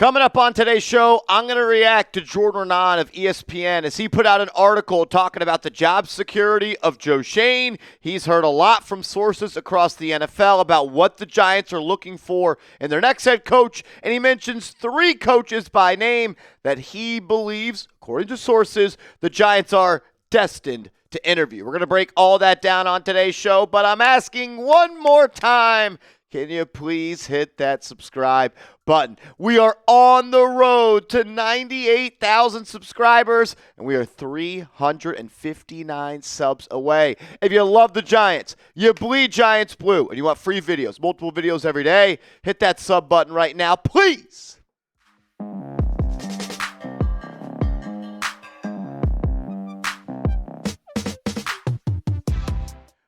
Coming up on today's show, I'm going to react to Jordan Raanan of ESPN as he put out an article talking about the job security of Joe Schoen. He's heard a lot from sources across the NFL about what the Giants are looking for in their next head coach, and he mentions 3 coaches by name that he believes, according to sources, the Giants are destined to interview. We're going to break all that down on today's show, but I'm asking one more time, can you please hit that subscribe button? We are on the road to 98,000 subscribers, and we are 359 subs away. If you love the Giants, you bleed Giants blue, and you want free videos, multiple videos every day, hit that sub button right now, please.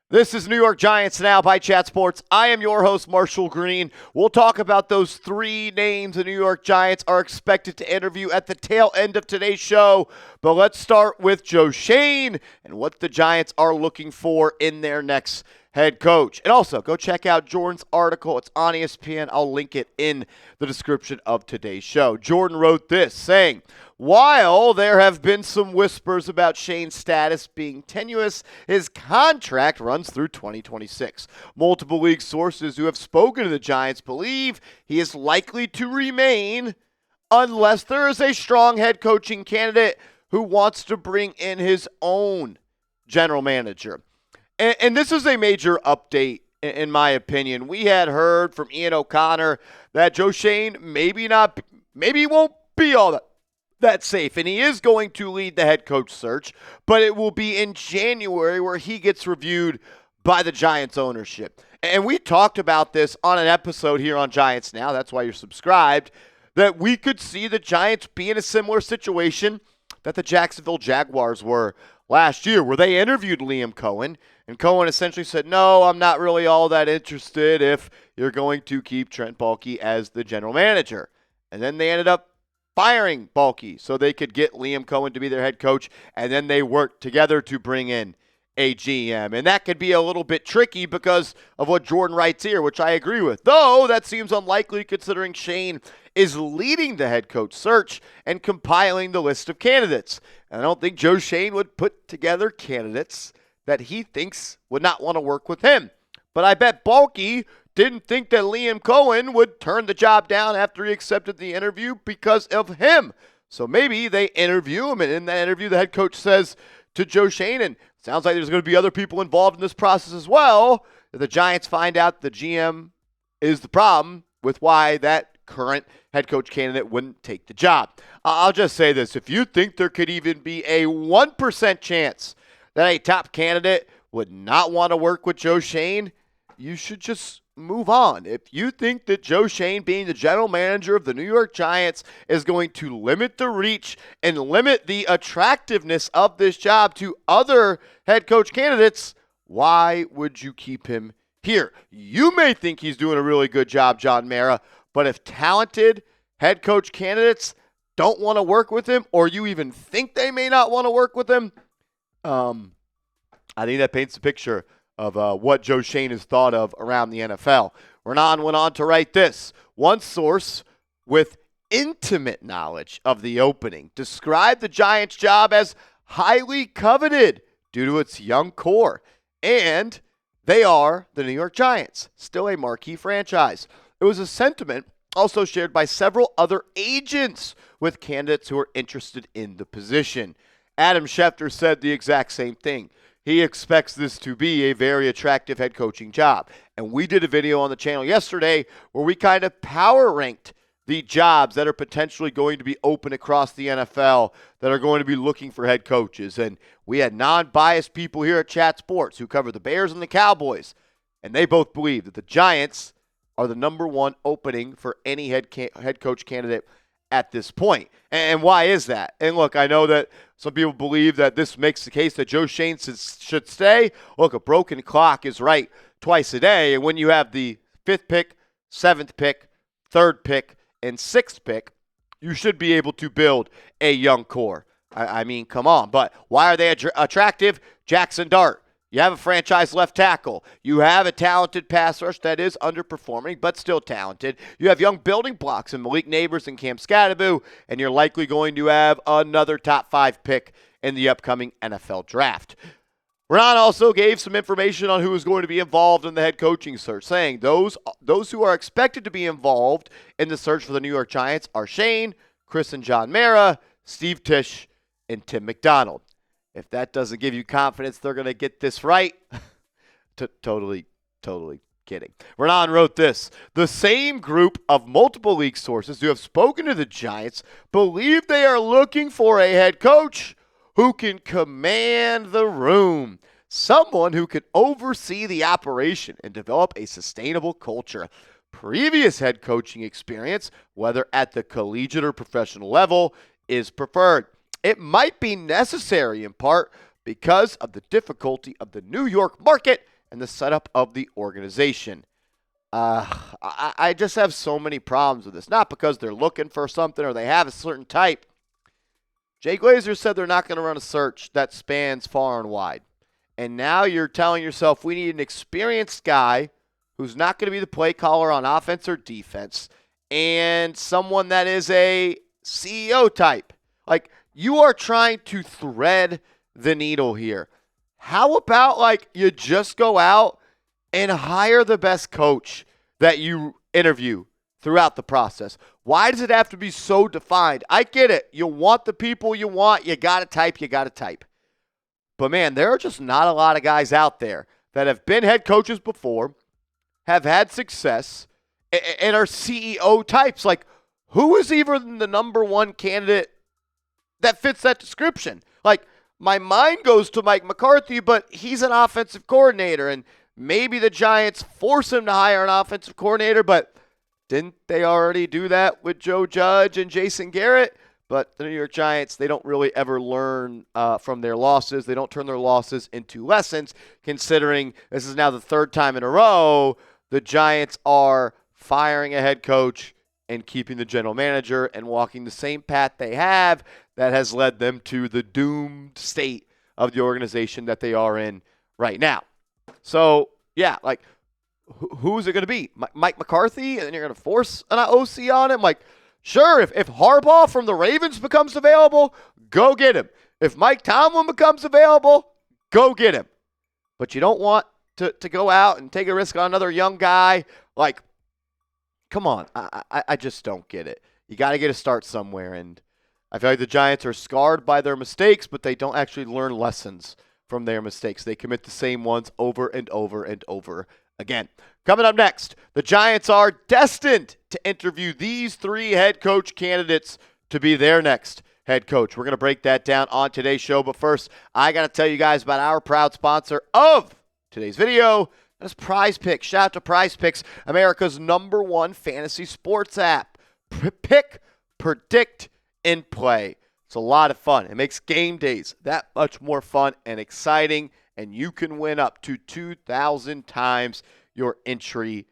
This is New York Giants Now by Chat Sports. I am your host, Marshall Green. We'll talk about those 3 names the New York Giants are expected to interview at the tail end of today's show. But let's start with Joe Schoen and what the Giants are looking for in their next head coach. And also, go check out Jordan's article. It's on ESPN. I'll link it in the description of today's show. Jordan wrote this, saying, while there have been some whispers about Schoen's status being tenuous, his contract runs through 2026. Multiple league sources who have spoken to the Giants believe he is likely to remain unless there is a strong head coaching candidate who wants to bring in his own general manager. And this is a major update, in my opinion. We had heard from Ian O'Connor that Joe Schoen maybe he won't be all that safe, and he is going to lead the head coach search, but it will be in January where he gets reviewed by the Giants ownership. And we talked about this on an episode here on Giants Now, that's why you're subscribed, that we could see the Giants be in a similar situation that the Jacksonville Jaguars were last year, where they interviewed Liam Cohen, and Cohen essentially said, no, I'm not really all that interested if you're going to keep Trent Baalke as the general manager. And then they ended up firing Baalke so they could get Liam Cohen to be their head coach, and then they worked together to bring in a GM. And that could be a little bit tricky because of what Jordan writes here, which I agree with. Though that seems unlikely considering Schoen is leading the head coach search and compiling the list of candidates. And I don't think Joe Schoen would put together candidates that he thinks would not want to work with him. But I bet Baalke didn't think that Liam Cohen would turn the job down after he accepted the interview because of him. So maybe they interview him, and in that interview, the head coach says to Joe Schoen, and it sounds like there's going to be other people involved in this process as well, that the Giants find out the GM is the problem with why that current head coach candidate wouldn't take the job. I'll just say this. If you think there could even be a 1% chance that a top candidate would not want to work with Joe Schoen, you should just move on. If you think that Joe Schoen being the general manager of the New York Giants is going to limit the reach and limit the attractiveness of this job to other head coach candidates, why would you keep him here? You may think he's doing a really good job, John Mara, but if talented head coach candidates don't want to work with him, or you even think they may not want to work with him, I think that paints a picture of what Joe Schoen has thought of around the NFL. Raanan went on to write this. One source with intimate knowledge of the opening described the Giants' job as highly coveted due to its young core. And they are the New York Giants, still a marquee franchise. It was a sentiment also shared by several other agents with candidates who are interested in the position. Adam Schefter said the exact same thing. He expects this to be a very attractive head coaching job. And we did a video on the channel yesterday where we kind of power ranked the jobs that are potentially going to be open across the NFL that are going to be looking for head coaches. And we had non-biased people here at Chat Sports who cover the Bears and the Cowboys. And they both believe that the Giants are the number 1 opening for any head coach candidate at this point. And why is that? And look, I know that some people believe that this makes the case that Joe Schoen should stay. Look, a broken clock is right twice a day. And when you have the 5th pick, 7th pick, 3rd pick, and 6th pick, you should be able to build a young core. I mean, come on. But why are they attractive? Jaxson Dart, You have a franchise left tackle. You have a talented pass rush that is underperforming, but still talented. You have young building blocks in Malik Nabers and Skattebo, and you're likely going to have another top 5 pick in the upcoming NFL draft. Raanan also gave some information on who is going to be involved in the head coaching search, saying those who are expected to be involved in the search for the New York Giants are Schoen, Chris and John Mara, Steve Tisch, and Tim McDonald. If that doesn't give you confidence they're going to get this right, totally kidding. Raanan wrote this: the same group of multiple league sources who have spoken to the Giants believe they are looking for a head coach who can command the room, someone who can oversee the operation and develop a sustainable culture. Previous head coaching experience, whether at the collegiate or professional level, is preferred. It might be necessary in part because of the difficulty of the New York market and the setup of the organization. I just have so many problems with this. Not because they're looking for something or they have a certain type. Jay Glazer said they're not going to run a search that spans far and wide. And now you're telling yourself we need an experienced guy who's not going to be the play caller on offense or defense and someone that is a CEO type. Like, you are trying to thread the needle here. How about, you just go out and hire the best coach that you interview throughout the process? Why does it have to be so defined? I get it. You want the people you want. You got to type. But, man, there are just not a lot of guys out there that have been head coaches before, have had success, and are CEO types. Like, who is even the number one candidate that fits that description? My mind goes to Mike McCarthy, but he's an offensive coordinator, and maybe the Giants force him to hire an offensive coordinator, but didn't they already do that with Joe Judge and Jason Garrett? But the New York Giants, they don't really ever learn from their losses. They don't turn their losses into lessons, considering this is now the third time in a row the Giants are firing a head coach and keeping the general manager and walking the same path they have that has led them to the doomed state of the organization that they are in right now. So, yeah, who's it going to be? Mike McCarthy? And then you're going to force an OC on him? Sure, if Harbaugh from the Ravens becomes available, go get him. If Mike Tomlin becomes available, go get him. But you don't want to go out and take a risk on another young guy. Come on. I just don't get it. You got to get a start somewhere, and I feel like the Giants are scarred by their mistakes, but they don't actually learn lessons from their mistakes. They commit the same ones over and over and over again. Coming up next, the Giants are destined to interview these 3 head coach candidates to be their next head coach. We're going to break that down on today's show, but first, I got to tell you guys about our proud sponsor of today's video. That's Prize Picks. Shout out to Prize Picks, America's #1 fantasy sports app. Pick, predict, and play. It's a lot of fun. It makes game days that much more fun and exciting, and you can win up to 2,000 times your entry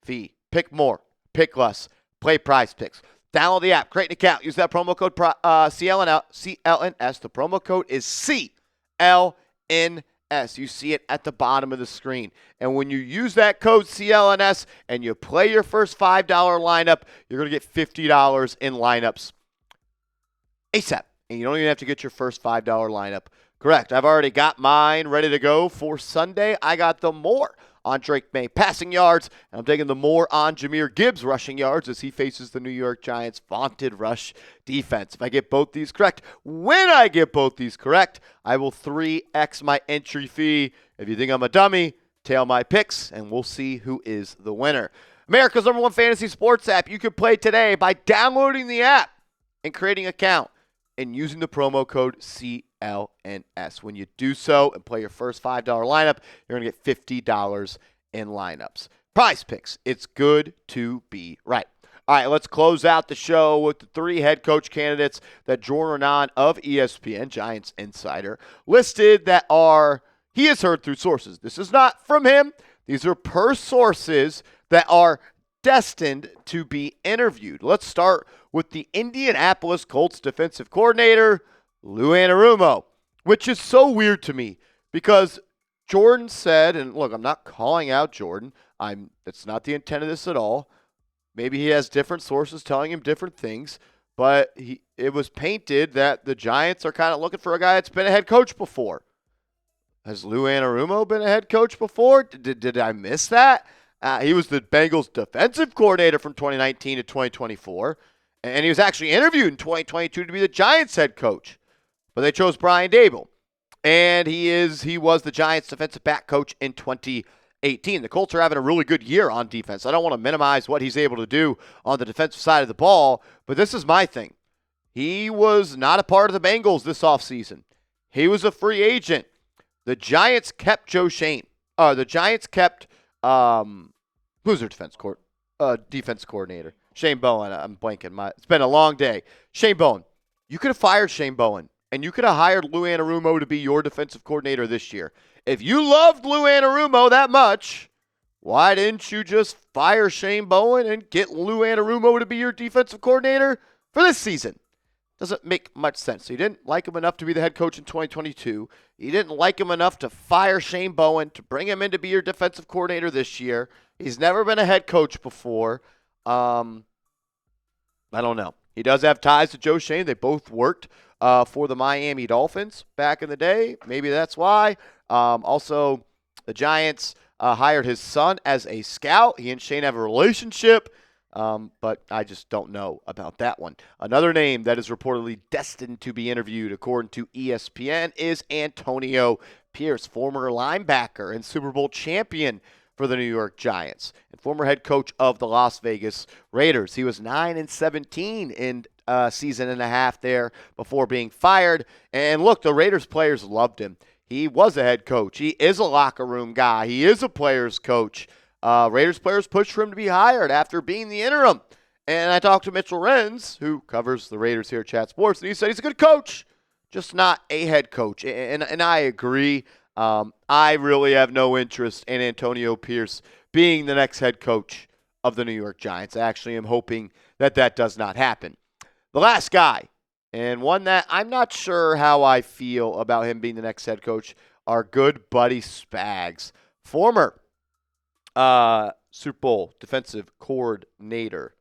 fee. Pick more, pick less, play Prize Picks. Download the app, create an account, use that promo code CLNS. The promo code is CLNS. You see it at the bottom of the screen. And when you use that code CLNS and you play your first $5 lineup, you're going to get $50 in lineups ASAP. And you don't even have to get your first $5 lineup correct. I've already got mine ready to go for Sunday. I got the more on Drake May passing yards, and I'm taking the more on Jahmyr Gibbs rushing yards as he faces the New York Giants' vaunted rush defense. If I get both these correct, when I get both these correct, I will 3x my entry fee. If you think I'm a dummy, tail my picks, and we'll see who is the winner. America's #1 fantasy sports app. You can play today by downloading the app and creating an account and using the promo code CLNS. When you do so and play your first $5 lineup, you're going to get $50 in lineups. Prize Picks. It's good to be right. All right, let's close out the show with the 3 head coach candidates that Jordan Raanan of ESPN, Giants Insider, listed that he has heard through sources. This is not from him. These are per sources that are destined to be interviewed. Let's start with the Indianapolis Colts defensive coordinator, Lou Anarumo, which is so weird to me because Jordan said, and look, I'm not calling out Jordan. That's not the intent of this at all. Maybe he has different sources telling him different things, but it was painted that the Giants are kind of looking for a guy that's been a head coach before. Has Lou Anarumo been a head coach before? Did I miss that? He was the Bengals defensive coordinator from 2019 to 2024, and he was actually interviewed in 2022 to be the Giants head coach, but they chose Brian Daboll, and he was the Giants defensive back coach in 2018. The Colts are having a really good year on defense. I don't want to minimize what he's able to do on the defensive side of the ball, but this is my thing. He was not a part of the Bengals this offseason. He was a free agent. The Giants kept Joe Schoen. The Giants kept who's their defense coordinator? Shane Bowen. I'm blanking. It's been a long day. Shane Bowen. You could have fired Shane Bowen, and you could have hired Lou Anarumo to be your defensive coordinator this year. If you loved Lou Anarumo that much, why didn't you just fire Shane Bowen and get Lou Anarumo to be your defensive coordinator for this season? Doesn't make much sense. You didn't like him enough to be the head coach in 2022. You didn't like him enough to fire Shane Bowen, to bring him in to be your defensive coordinator this year. He's never been a head coach before. I don't know. He does have ties to Joe Schoen. They both worked for the Miami Dolphins back in the day. Maybe that's why. Also, the Giants hired his son as a scout. He and Shane have a relationship. But I just don't know about that one. Another name that is reportedly destined to be interviewed, according to ESPN, is Antonio Pierce, former linebacker and Super Bowl champion for the New York Giants and former head coach of the Las Vegas Raiders. He was 9-17 in a season and a half there before being fired. And look, the Raiders players loved him. He was a head coach. He is a locker room guy. He is a player's coach. Raiders players pushed for him to be hired after being the interim. And I talked to Mitchell Renz, who covers the Raiders here at Chat Sports, and he said he's a good coach, just not a head coach. And I agree. I really have no interest in Antonio Pierce being the next head coach of the New York Giants. I actually am hoping that that does not happen. The last guy, and one that I'm not sure how I feel about him being the next head coach, our good buddy Spags, former Super Bowl defensive coordinator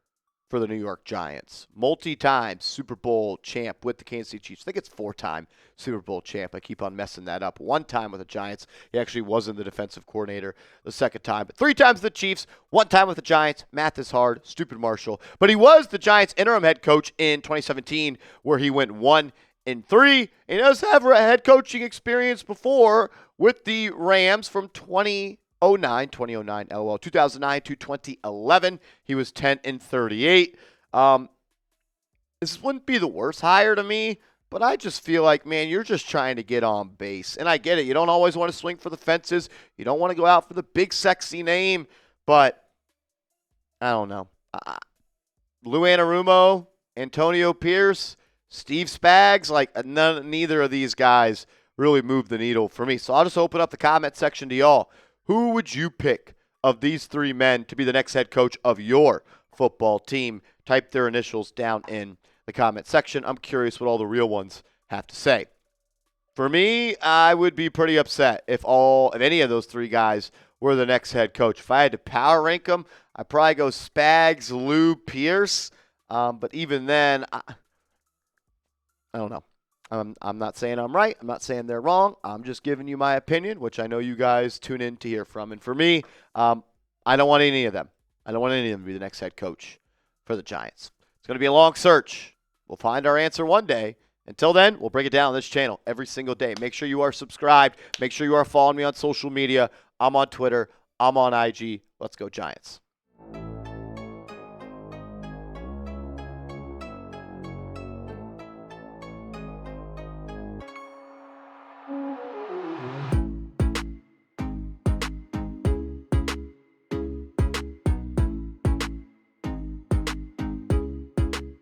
for the New York Giants. Multi-time Super Bowl champ with the Kansas City Chiefs. I think it's 4-time Super Bowl champ. I keep on messing that up. 1 time with the Giants. He actually wasn't the defensive coordinator the second time. But 3 times with the Chiefs, 1 time with the Giants. Math is hard. Stupid Marshall. But he was the Giants interim head coach in 2017 where he went 1-3. And he does have a head coaching experience before with the Rams from 2009, LOL, 2009 to 2011. He was 10-38. This wouldn't be the worst hire to me, but I just feel like, man, you're just trying to get on base. And I get it. You don't always want to swing for the fences. You don't want to go out for the big, sexy name. But I don't know. Lou Anarumo, Antonio Pierce, Steve Spags, neither of these guys really moved the needle for me. So I'll just open up the comment section to y'all. Who would you pick of these 3 men to be the next head coach of your football team? Type their initials down in the comment section. I'm curious what all the real ones have to say. For me, I would be pretty upset if any of those 3 guys were the next head coach. If I had to power rank them, I'd probably go Spags, Lou, Pierce. But even then, I don't know. I'm not saying I'm right. I'm not saying they're wrong. I'm just giving you my opinion, which I know you guys tune in to hear from. And for me, I don't want any of them. I don't want any of them to be the next head coach for the Giants. It's going to be a long search. We'll find our answer one day. Until then, we'll break it down on this channel every single day. Make sure you are subscribed. Make sure you are following me on social media. I'm on Twitter. I'm on IG. Let's go Giants.